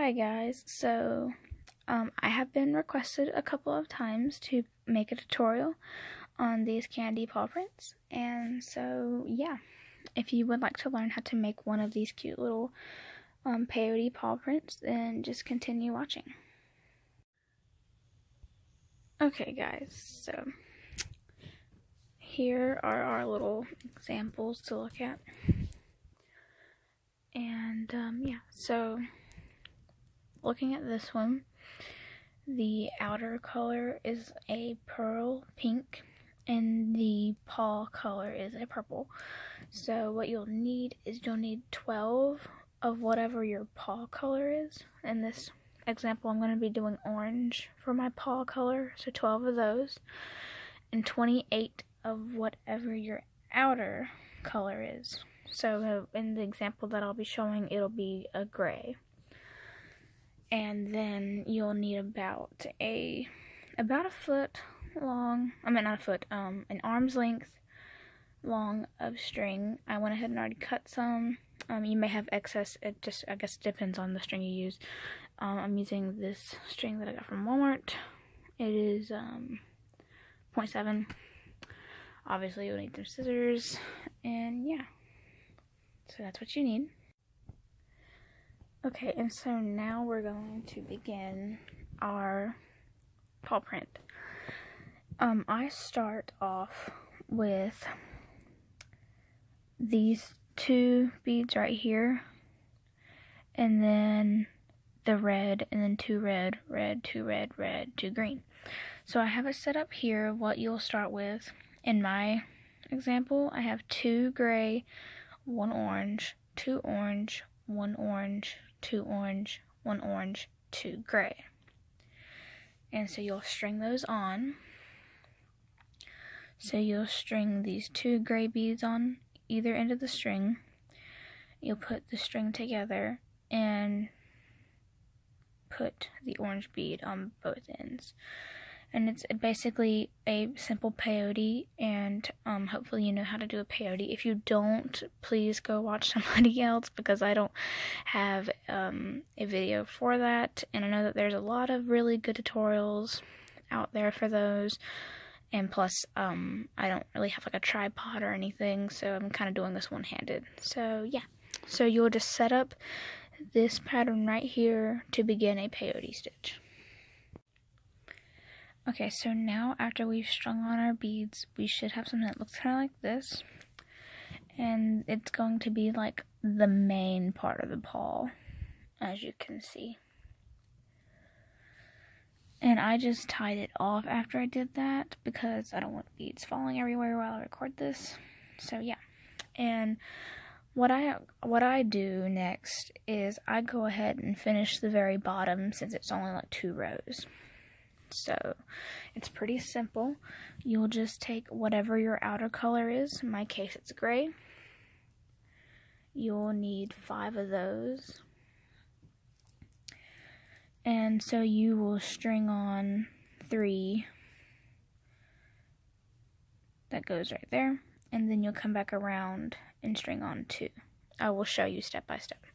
Hi guys, so I have been requested a couple of times to make a tutorial on these Kandi paw prints, and so yeah, if you would like to learn how to make one of these cute little peyote paw prints, then just continue watching. Okay guys, so here are our little examples to look at, and yeah, so looking at this one, the outer color is a pearl pink and the paw color is a purple. So what you'll need is 12 of whatever your paw color is. In this example, I'm going to be doing orange for my paw color, so 12 of those, and 28 of whatever your outer color is. So in the example that I'll be showing, it'll be a gray. And then you'll need about a foot long, an arm's length long of string. I went ahead and already cut some. You may have excess, it just, I guess, depends on the string you use. I'm using this string that I got from Walmart. It is 0.7. Obviously you'll need some scissors, and yeah, so that's what you need. Okay, and so now we're going to begin our paw print. I start off with these two beads right here, and then the red, and then two red, red, two red, red, two green. So I have it set up here. What you'll start with, in my example, I have two gray, one orange, two orange, one orange, two orange, one orange, two gray. And so you'll string those on. So you'll string these two gray beads on either end of the string. You'll put the string together and put the orange bead on both ends. And it's basically a simple peyote, and hopefully you know how to do a peyote. If you don't, please go watch somebody else, because I don't have a video for that, and I know that there's a lot of really good tutorials out there for those, and plus I don't really have like a tripod or anything, so I'm kind of doing this one-handed. So yeah, so you'll just set up this pattern right here to begin a peyote stitch. Okay, so now after we've strung on our beads, we should have something that looks kind of like this. And it's going to be like the main part of the paw, as you can see. And I just tied it off after I did that, because I don't want beads falling everywhere while I record this. So yeah. And what I do next is I go ahead and finish the very bottom, since it's only like 2 rows. So it's pretty simple. You'll just take whatever your outer color is. In my case, it's gray. You'll need 5 of those. And so you will string on 3. That goes right there. And then you'll come back around and string on 2. I will show you step by step.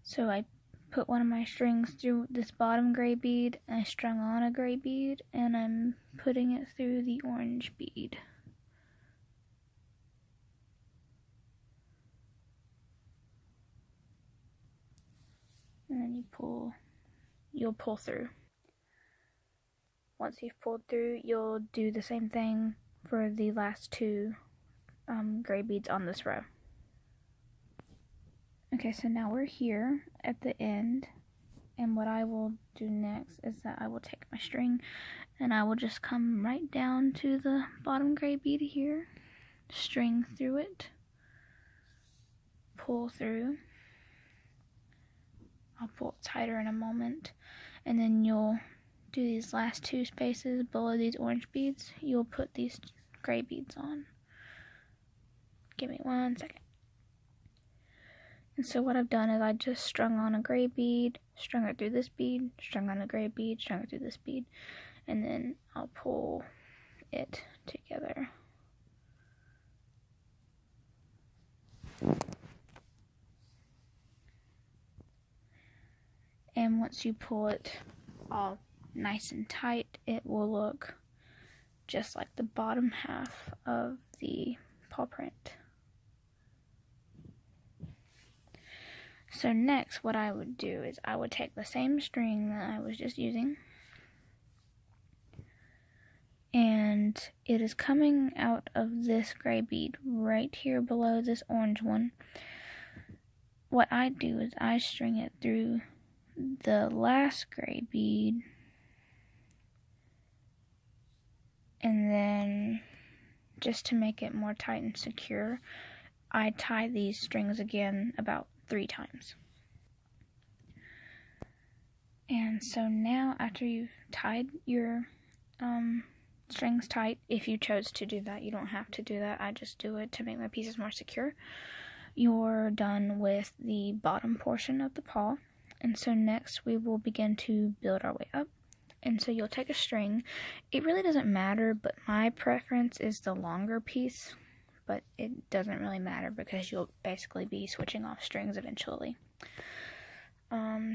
So I put one of my strings through this bottom gray bead, and I strung on a gray bead, and I'm putting it through the orange bead. And then you'll pull through. Once you've pulled through, you'll do the same thing for the last 2 gray beads on this row. Okay, so now we're here at the end, and what I will do next is that I will take my string and I will just come right down to the bottom gray bead here, string through it, pull through. I'll pull it tighter in a moment, and then you'll do these last 2 spaces below these orange beads. You'll put these gray beads on. Give me 1 second. And so what I've done is I just strung on a gray bead, strung it through this bead, strung on a gray bead, strung it through this bead, and then I'll pull it together. time, once you pull it all nice and tight, it will look just like the bottom half of the paw print. So next, what I would do is I would take the same string that I was just using, and it is coming out of this gray bead right here below this orange one. What I do is I string it through the last gray bead, and then just to make it more tight and secure, I tie these strings again about 3 times. And so now, after you've tied your strings tight, if you chose to do that, you don't have to do that, I just do it to make my pieces more secure, you're done with the bottom portion of the paw. And so next we will begin to build our way up. And so you'll take a string. It really doesn't matter, but my preference is the longer piece, but it doesn't really matter because you'll basically be switching off strings eventually.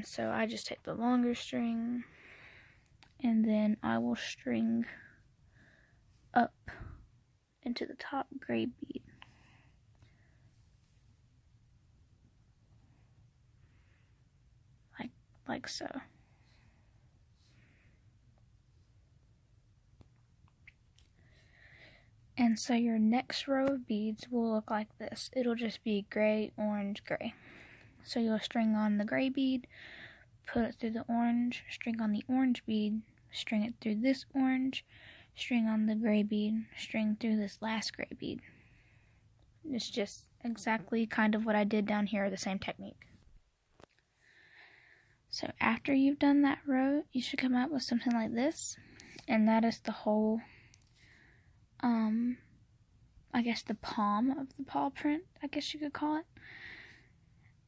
So I just take the longer string, and then I will string up into the top gray bead. Like so. And so your next row of beads will look like this. It'll just be gray, orange, gray. So you'll string on the gray bead, put it through the orange, string on the orange bead, string it through this orange, string on the gray bead, string through this last gray bead. It's just exactly kind of what I did down here, the same technique. So after you've done that row, you should come out with something like this, and that is the whole, I guess the palm of the paw print, I guess you could call it.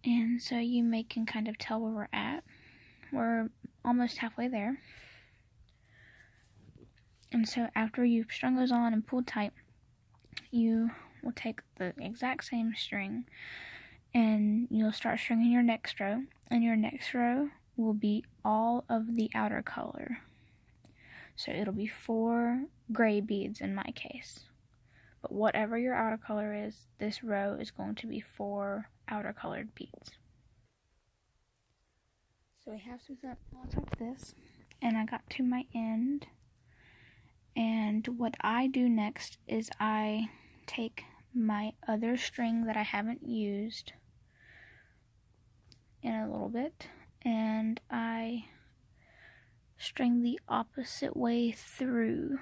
And so you can kind of tell where we're at. We're almost halfway there. And so after you've strung those on and pulled tight, you will take the exact same string and you'll start stringing your next row. And your next row will be all of the outer color. So it'll be 4 gray beads in my case. But whatever your outer color is, this row is going to be 4 outer colored beads. So we have something like this, and I got to my end, and what I do next is I take my other string that I haven't used in a little bit, and I string the opposite way through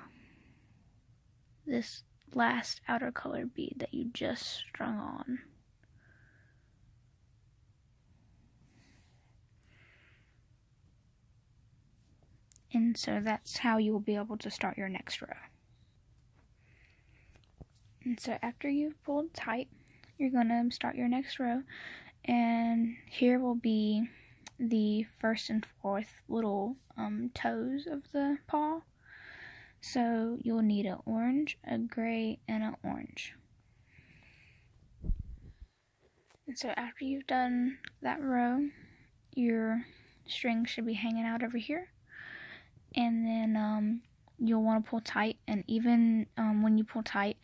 this last outer colored bead that you just strung on. And so that's how you will be able to start your next row. And so after you've pulled tight, you're going to start your next row, and here will be the first and fourth little toes of the paw. So you'll need an orange, a gray, and an orange. And so after you've done that row, your string should be hanging out over here. And then you'll want to pull tight, and even when you pull tight,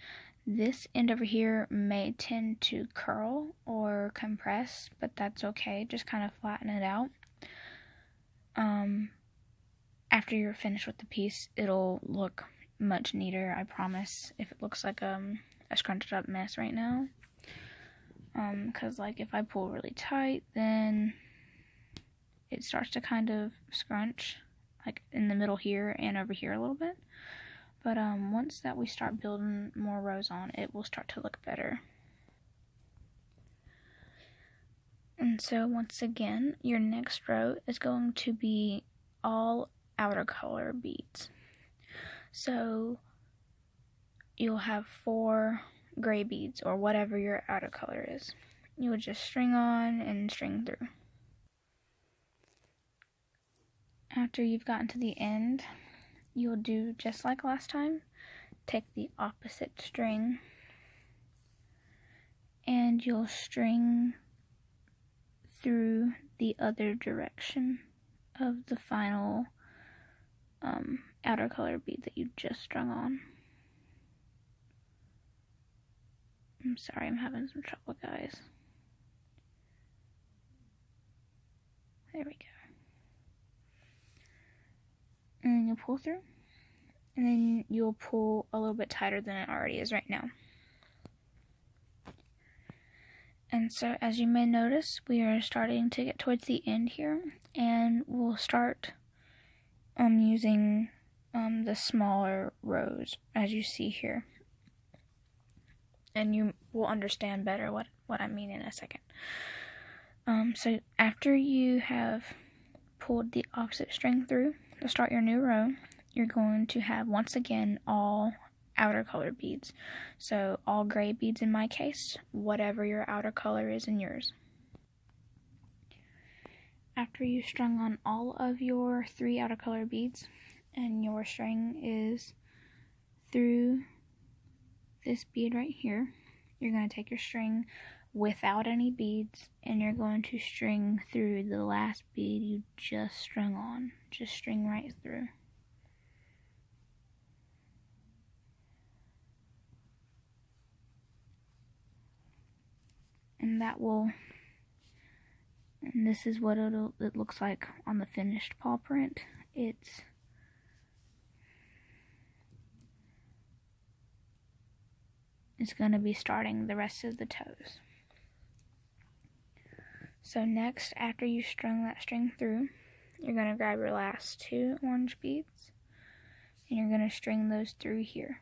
this end over here may tend to curl or compress, but that's okay. Just kind of flatten it out. After you're finished with the piece, it'll look much neater, I promise. If it looks like a scrunched up mess right now, because like if I pull really tight, then it starts to kind of scrunch, like in the middle here and over here a little bit. But once that we start building more rows on, it will start to look better. And so once again, your next row is going to be all outer color beads. So you'll have 4 gray beads, or whatever your outer color is. You would just string on and string through. After you've gotten to the end, you'll do just like last time. Take the opposite string and you'll string through the other direction of the final outer color bead that you just strung on. I'm sorry, I'm having some trouble, guys. There we go. And then you'll pull through, and then you'll pull a little bit tighter than it already is right now. And so, as you may notice, we are starting to get towards the end here, and we'll start using the smaller rows, as you see here. And you will understand better what I mean in a second. So after you have pulled the opposite string through to start your new row, you're going to have, once again, all outer color beads. So all gray beads in my case, whatever your outer color is in yours. After you've strung on all of your 3 outer color beads and your string is through this bead right here, you're going to take your string without any beads and you're going to string through the last bead you just strung on. Just string right through. And this is what it looks like on the finished paw print. It's going to be starting the rest of the toes. So next, after you strung that string through, you're going to grab your last 2 orange beads and you're going to string those through here.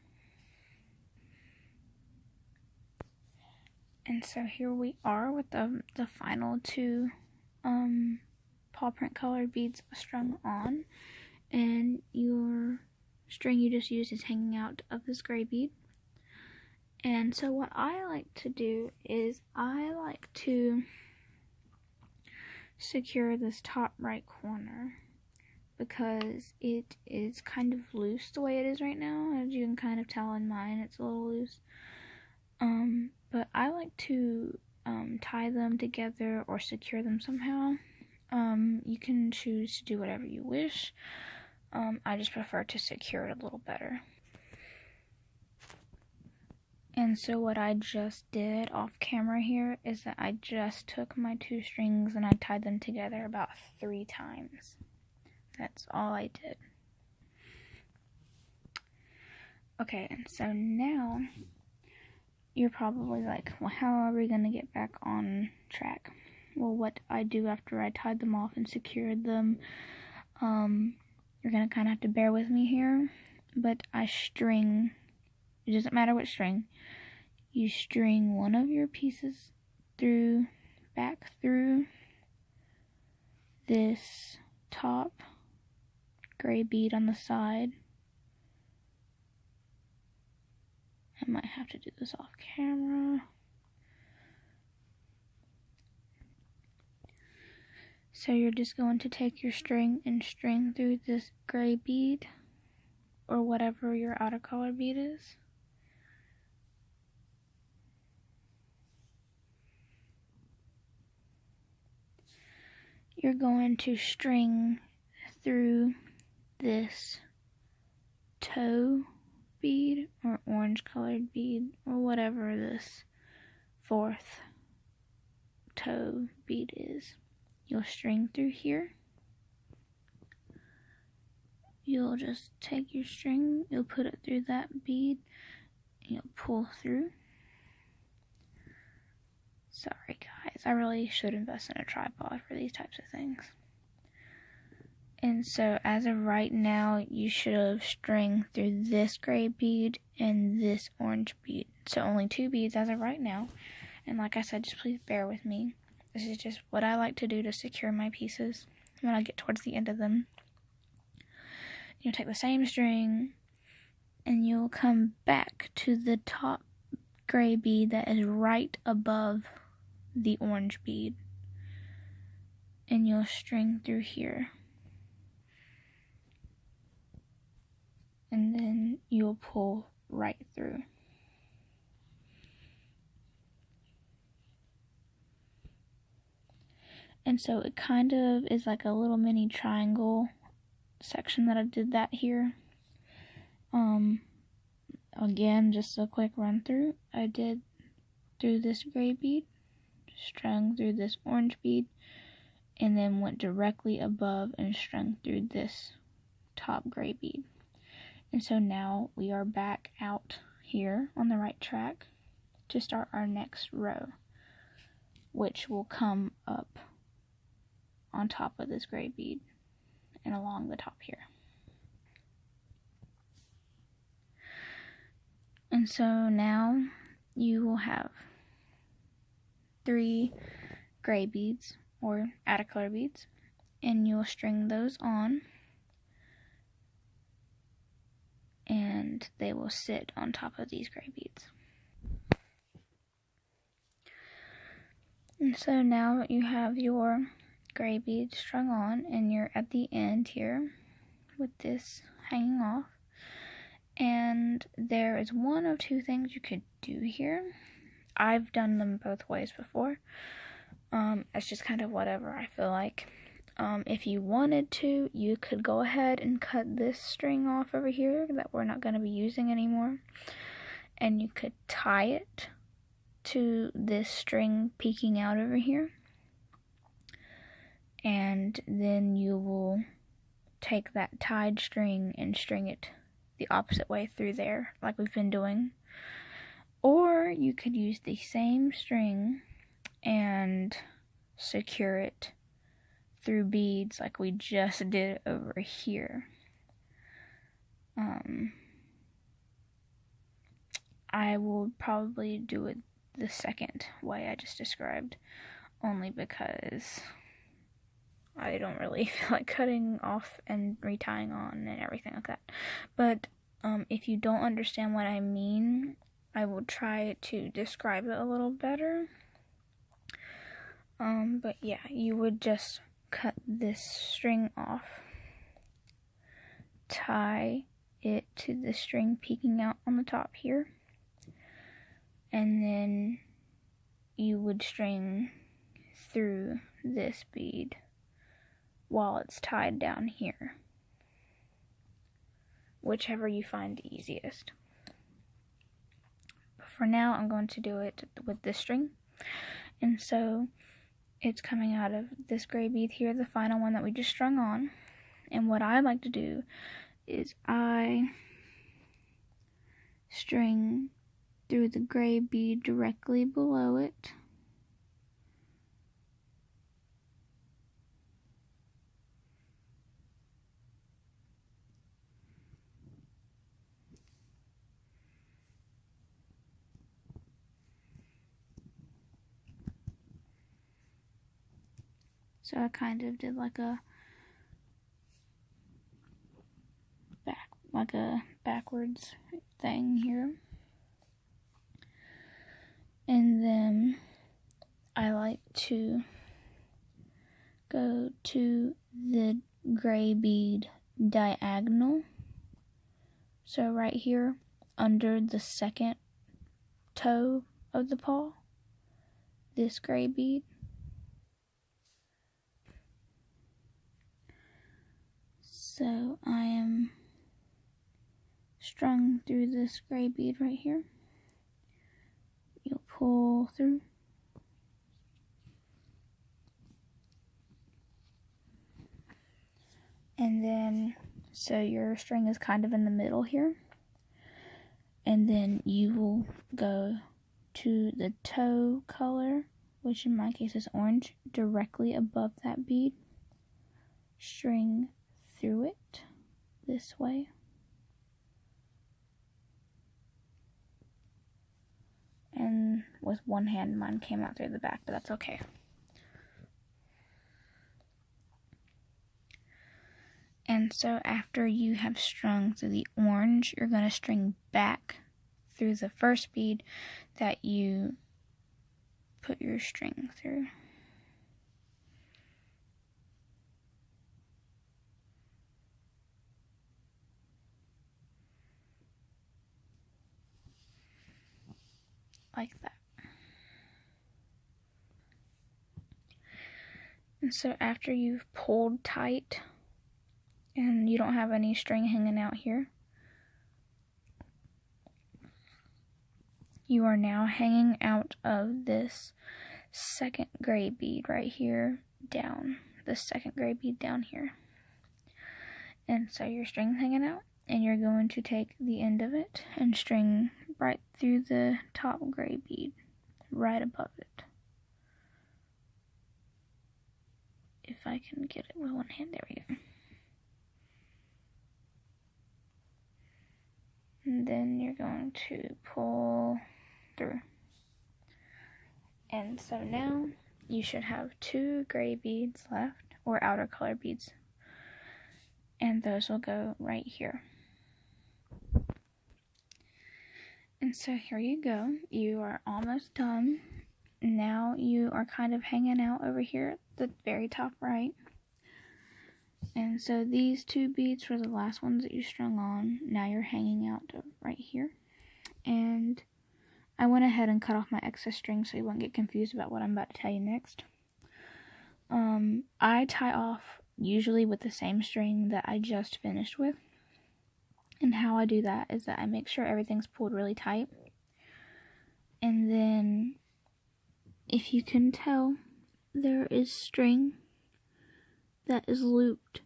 And so here we are with the final 2 paw print colored beads strung on, and your string you just used is hanging out of this gray bead. And so what I like to do is I like to secure this top right corner because it is kind of loose the way it is right now. As you can kind of tell in mine, it's a little loose. But I like to tie them together or secure them somehow. You can choose to do whatever you wish. I just prefer to secure it a little better. And so what I just did off camera here is that I just took my 2 strings and I tied them together about 3 times. That's all I did. Okay, and so now you're probably like, well, how are we going to get back on track? Well, what I do after I tied them off and secured them, you're going to kind of have to bear with me here, but I string, it doesn't matter which string, you string one of your pieces through, back through this top gray bead on the side. I might have to do this off camera. So you're just going to take your string and string through this gray bead, or whatever your outer color bead is. You're going to string through this toe bead or orange colored bead or whatever this 4th toe bead is. You'll string through here. You'll just take your string, you'll put it through that bead, and you'll pull through. Sorry guys, I really should invest in a tripod for these types of things. And so as of right now, you should have stringed through this gray bead and this orange bead. So only 2 beads as of right now. And like I said, just please bear with me. This is just what I like to do to secure my pieces when I get towards the end of them. You'll take the same string and you'll come back to the top gray bead that is right above the orange bead. And you'll string through here. And then you'll pull right through. And so it kind of is like a little mini triangle section that I did that here. Again, just a quick run through. I did through this gray bead, strung through this orange bead, and then went directly above and strung through this top gray bead. And so now we are back out here on the right track to start our next row, which will come up on top of this gray bead and along the top here. And so now you will have 3 gray beads or add a color beads, and you'll string those on, and they will sit on top of these gray beads. And so now you have your gray beads strung on, and you're at the end here with this hanging off. And there is one of 2 things you could do here. I've done them both ways before. It's just kind of whatever I feel like. If you wanted to, you could go ahead and cut this string off over here that we're not going to be using anymore. And you could tie it to this string peeking out over here. And then you will take that tied string and string it the opposite way through there, like we've been doing. Or you could use the same string and secure it through beads like we just did over here. I will probably do it the second way I just described, only because I don't really feel like cutting off and retying on and everything like that. But if you don't understand what I mean, I will try to describe it a little better. But yeah, you would just cut this string off, tie it to the string peeking out on the top here, and then you would string through this bead while it's tied down here, whichever you find easiest. But for now, I'm going to do it with this string, and so it's coming out of this gray bead here, the final one that we just strung on. And what I like to do is I string through the gray bead directly below it, so I kind of did like a backwards thing here. And then I like to go to the gray bead diagonal. So right here under the second toe of the paw, this gray bead. So I am strung through this gray bead right here. You'll pull through. And then, so your string is kind of in the middle here. And then you will go to the toe color, which in my case is orange, directly above that bead. String through it this way. And with one hand, mine came out through the back, but that's okay. And so after you have strung through the orange, you're going to string back through the first bead that you put your string through. Like that. And so after you've pulled tight and you don't have any string hanging out here, you are now hanging out of this second gray bead right here down, the second gray bead down here. And so your string's hanging out, and you're going to take the end of it and string right through the top gray bead, right above it. If I can get it with one hand, there we go. And then you're going to pull through. And so now you should have 2 gray beads left, or outer color beads. And those will go right here. And so here you go. You are almost done. Now you are kind of hanging out over here at the very top right. And so these 2 beads were the last ones that you strung on. Now you're hanging out right here. And I went ahead and cut off my excess string so you won't get confused about what I'm about to tell you next. I tie off usually with the same string that I just finished with. And how I do that is that I make sure everything's pulled really tight. And then, if you can tell, there is string that is looped.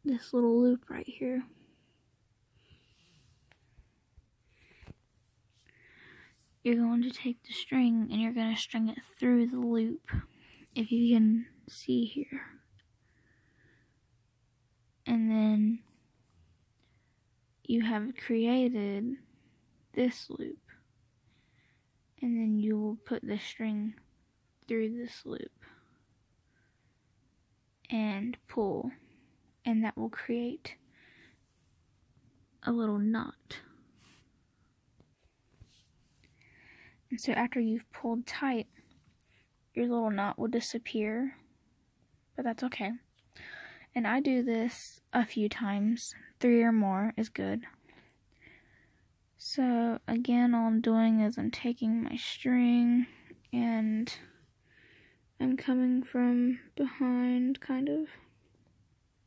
This little loop right here. You're going to take the string and you're going to string it through the loop, if you can see here. And then you have created this loop. And then you will put the string through this loop and pull, and that will create a little knot. And so after you've pulled tight, your little knot will disappear, but that's okay. And I do this a few times. 3 or more is good. So again, all I'm doing is I'm taking my string and I'm coming from behind, kind of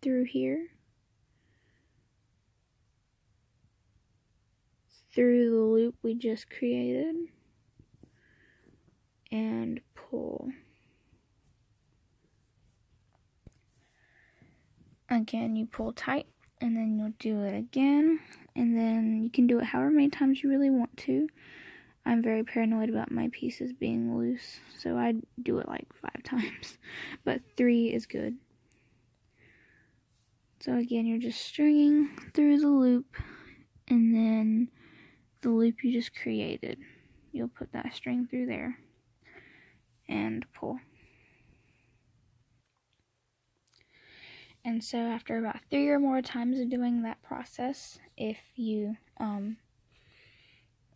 through here, through the loop we just created, and pull. Again, you pull tight, and then you'll do it again, and then you can do it however many times you really want to. I'm very paranoid about my pieces being loose, so I do it like 5 times, but 3 is good. So again, you're just stringing through the loop, and then the loop you just created, you'll put that string through there and pull. And so after about 3 or more times of doing that process, if you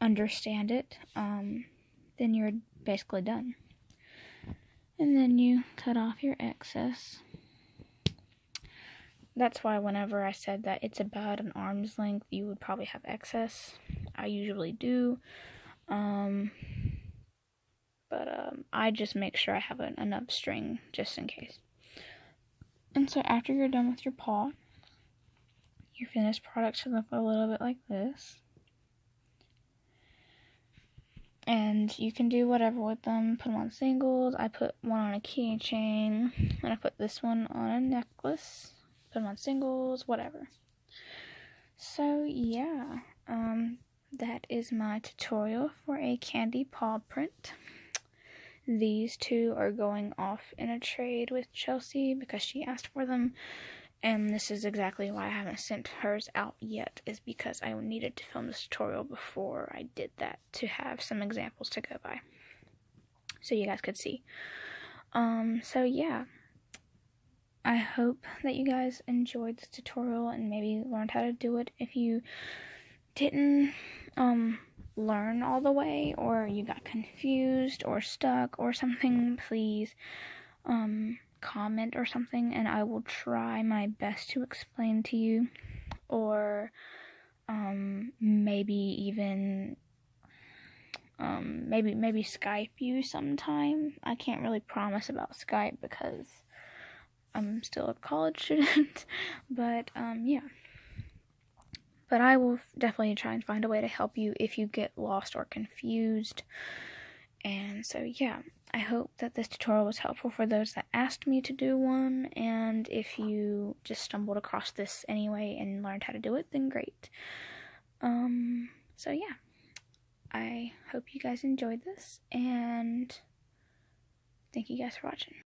understand it, then you're basically done. And then you cut off your excess. That's why whenever I said that it's about an arm's length, you would probably have excess. I usually do. But I just make sure I have enough string just in case. And so after you're done with your paw, your finished product should look a little bit like this. And you can do whatever with them. Put them on singles. I put one on a keychain. And I put this one on a necklace. Put them on singles, whatever. So yeah, that is my tutorial for a Kandi paw print. These 2 are going off in a trade with Chelsea because she asked for them. And this is exactly why I haven't sent hers out yet, is because I needed to film this tutorial before I did that to have some examples to go by, so you guys could see. So yeah, I hope that you guys enjoyed this tutorial and maybe learned how to do it. If you didn't learn all the way, or you got confused or stuck or something, please comment or something, and I will try my best to explain to you, or maybe even maybe Skype you sometime. I can't really promise about Skype because I'm still a college student, but yeah. But I will definitely try and find a way to help you if you get lost or confused. And so yeah, I hope that this tutorial was helpful for those that asked me to do one, and if you just stumbled across this anyway and learned how to do it, then great. So yeah, I hope you guys enjoyed this, and thank you guys for watching.